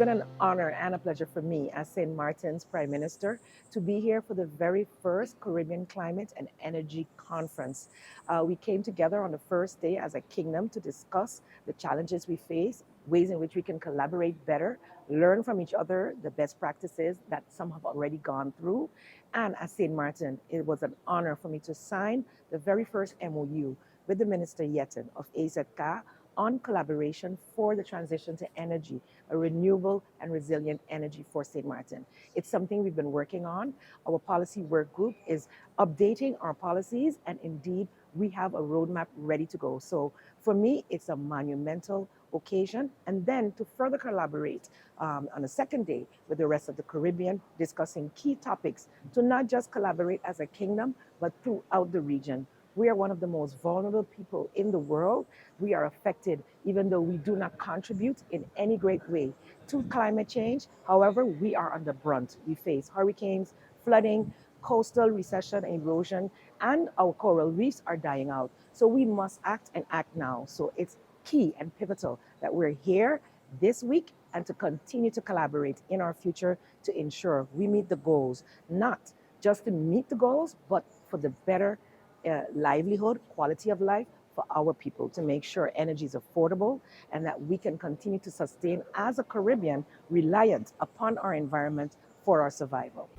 been an honor and a pleasure for me as St. Martin's Prime Minister to be here for the very first Caribbean Climate and Energy Conference. We came together on the first day as a kingdom to discuss the challenges we face, ways in which we can collaborate better, learn from each other the best practices that some have already gone through. And as St. Martin, it was an honor for me to sign the very first MOU with the Minister Yeton of AZK on collaboration for the transition to energy, a renewable and resilient energy for St. Martin. It's something we've been working on. Our policy work group is updating our policies, and indeed, we have a roadmap ready to go. So for me, it's a monumental occasion. And then to further collaborate on the second day with the rest of the Caribbean, discussing key topics to not just collaborate as a kingdom, but throughout the region. We are one of the most vulnerable people in the world. We are affected, even though we do not contribute in any great way to climate change. However, we are on the brunt. We face hurricanes, flooding, coastal recession, erosion, and our coral reefs are dying out. So we must act and act now. So it's key and pivotal that we're here this week and to continue to collaborate in our future to ensure we meet the goals, not just to meet the goals, but for the better livelihood, quality of life for our people, to make sure energy is affordable and that we can continue to sustain as a Caribbean reliant upon our environment for our survival.